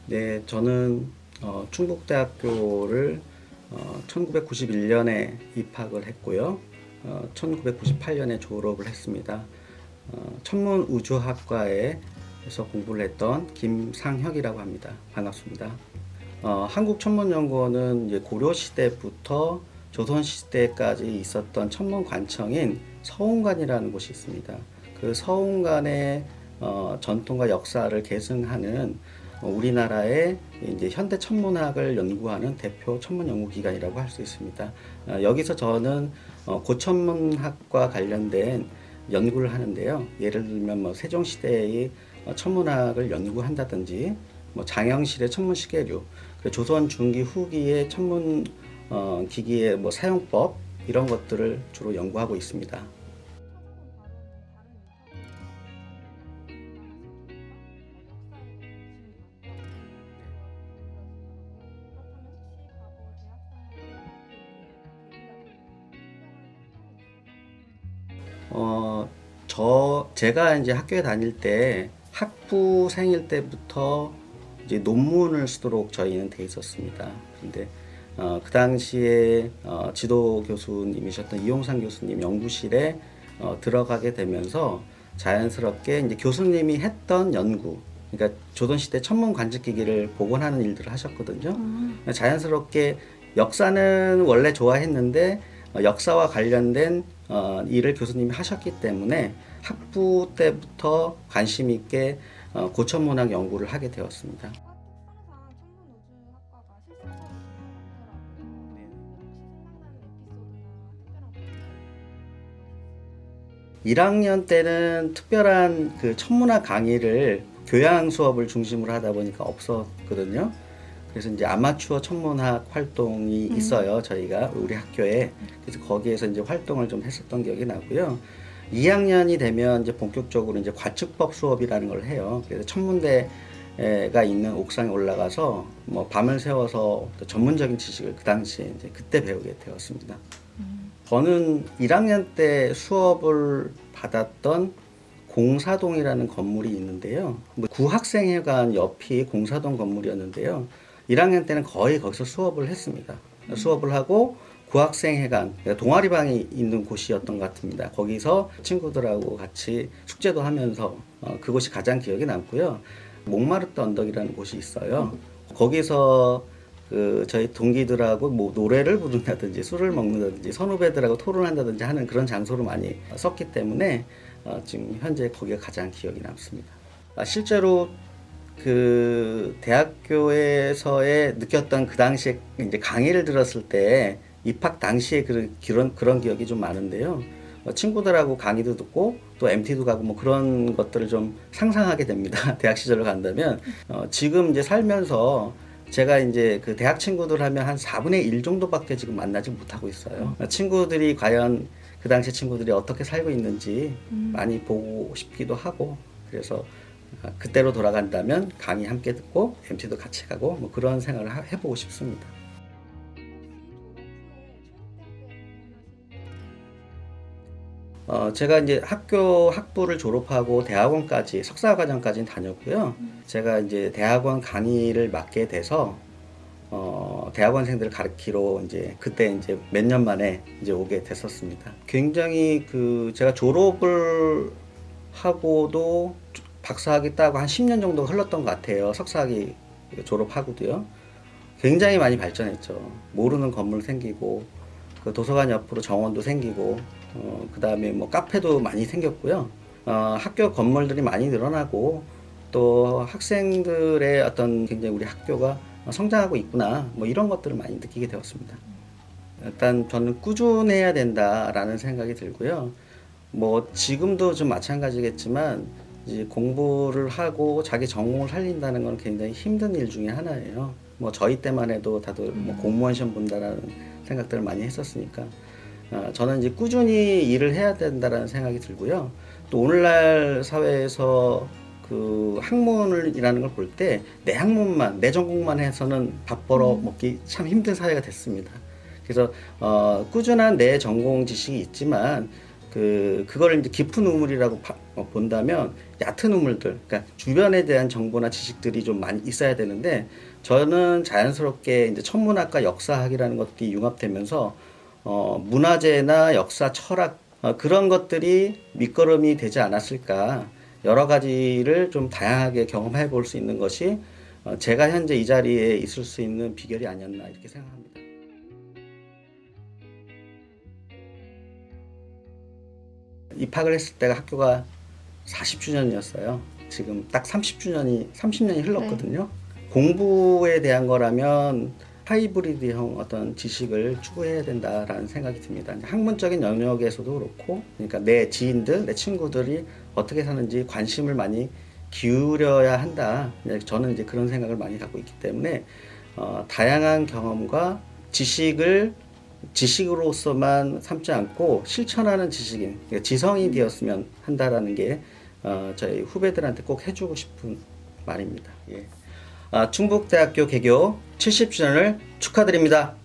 네, 저는 충북대학교를 1991년에 입학을 했고요. 1998년에 졸업을 했습니다. 천문우주학과에서 공부를 했던 김상혁이라고 합니다. 반갑습니다. 한국천문연구원은 이제 고려시대부터 조선시대까지 있었던 천문관청인 서운관이라는 곳이 있습니다. 그 서운관의 전통과 역사를 계승하는 우리나라의 이제 현대 천문학을 연구하는 대표 천문연구기관이라고 할 수 있습니다. 여기서 저는 고천문학과 관련된 연구를 하는데요. 예를 들면 뭐 세종시대의 천문학을 연구한다든지, 뭐 장영실의 천문시계류, 조선 중기 후기의 천문 기기의 뭐 사용법 이런 것들을 주로 연구하고 있습니다. 제가 이제 학교에 다닐 때 학부생일 때부터 이제 논문을 쓰도록 저희는 돼 있었습니다. 근데 그 당시에 지도 교수님이셨던 이용상 교수님 연구실에 들어가게 되면서 자연스럽게 이제 교수님이 했던 연구, 그러니까 조선시대 천문 관측기기를 복원하는 일들을 하셨거든요. 자연스럽게 역사는 원래 좋아했는데 역사와 관련된 일을 교수님이 하셨기 때문에 학부 때부터 관심 있게 고천문학 연구를 하게 되었습니다. 특성상 천문우주학과가 실습을 진행하더라고요. 혹시 생각나는 에피소드나 특별한 1학년 때는 특별한 그 천문학 강의를 교양 수업을 중심으로 하다 보니까 없었거든요. 그래서 이제 아마추어 천문학 활동이 있어요. 저희가 우리 학교에. 그래서 거기에서 이제 활동을 좀 했었던 기억이 나고요. 2학년이 되면 이제 본격적으로 이제 관측법 수업이라는 걸 해요. 그래서 천문대가 있는 옥상에 올라가서 뭐 밤을 새워서 또 전문적인 지식을 그 당시에 이제 그때 배우게 되었습니다. 저는 1학년 때 수업을 받았던 공사동이라는 건물이 있는데요. 뭐 구학생회관 옆이 공사동 건물이었는데요. 1학년 때는 거의 거기서 수업을 했습니다. 수업을 하고 구학생회관, 그러니까 동아리방이 있는 곳이었던 것 같습니다. 거기서 친구들하고 같이 숙제도 하면서 그곳이 가장 기억에 남고요. 몽마르트 언덕이라는 곳이 있어요. 거기서 저희 동기들하고 뭐 노래를 부른다든지 술을 먹는다든지 선후배들하고 토론한다든지 하는 그런 장소로 많이 썼기 때문에 지금 현재 거기가 가장 기억이 남습니다. 실제로 그 대학교에서의 느꼈던 그 당시에 이제 강의를 들었을 때 입학 당시에 그런 기억이 좀 많은데요. 친구들하고 강의도 듣고 또 MT도 가고 뭐 그런 것들을 좀 상상하게 됩니다. 대학 시절을 간다면 지금 이제 살면서 제가 이제 그 대학 친구들 하면 한 4분의 1 정도밖에 지금 만나지 못하고 있어요. 친구들이 과연 그 당시 친구들이 어떻게 살고 있는지 많이 보고 싶기도 하고, 그래서 그때로 돌아간다면 강의 함께 듣고 MT도 같이 가고 뭐 그런 생각을 해보고 싶습니다. 제가 이제 학부를 졸업하고 대학원까지 석사과정까지는 다녔고요. 제가 이제 대학원 강의를 맡게 돼서 대학원생들을 가르치러 이제 그때 이제 몇 년 만에 이제 오게 됐었습니다. 굉장히 제가 졸업을 하고도 박사학위 따고 한 10년 정도 흘렀던 것 같아요. 석사학위 졸업하고도요. 굉장히 많이 발전했죠. 모르는 건물 생기고, 그 도서관 옆으로 정원도 생기고, 그 다음에 뭐 카페도 많이 생겼고요. 학교 건물들이 많이 늘어나고, 또 학생들의 어떤 굉장히 우리 학교가 성장하고 있구나, 뭐 이런 것들을 많이 느끼게 되었습니다. 일단 저는 꾸준해야 된다라는 생각이 들고요. 뭐 지금도 좀 마찬가지겠지만 이제 공부를 하고 자기 전공을 살린다는 건 굉장히 힘든 일 중에 하나예요. 뭐 저희 때만 해도 다들 뭐 공무원 시험 본다라는 생각들을 많이 했었으니까 저는 이제 꾸준히 일을 해야 된다라는 생각이 들고요. 또 오늘날 사회에서 그 학문이라는 걸 볼 때 내 학문만, 내 전공만 해서는 밥 벌어 먹기 참 힘든 사회가 됐습니다. 그래서 꾸준한 내 전공 지식이 있지만 그걸 이제 깊은 우물이라고 본다면 얕은 우물들, 그러니까 주변에 대한 정보나 지식들이 좀 많이 있어야 되는데 저는 자연스럽게 이제 천문학과 역사학이라는 것들이 융합되면서 문화재나 역사, 철학 그런 것들이 밑거름이 되지 않았을까. 여러 가지를 좀 다양하게 경험해 볼 수 있는 것이 제가 현재 이 자리에 있을 수 있는 비결이 아니었나 이렇게 생각합니다. 입학을 했을 때가 학교가 40주년이었어요. 지금 딱 30년이 흘렀거든요. 공부에 대한 거라면 하이브리드형 어떤 지식을 추구해야 된다라는 생각이 듭니다. 학문적인 영역에서도 그렇고, 그러니까 내 지인들, 내 친구들이 어떻게 사는지 관심을 많이 기울여야 한다. 저는 이제 그런 생각을 많이 갖고 있기 때문에 다양한 경험과 지식으로서만 삼지 않고 실천하는 지식인, 그러니까 지성이 되었으면 한다라는 게 저희 후배들한테 꼭 해주고 싶은 말입니다. 예. 충북대학교 개교 70주년을 축하드립니다.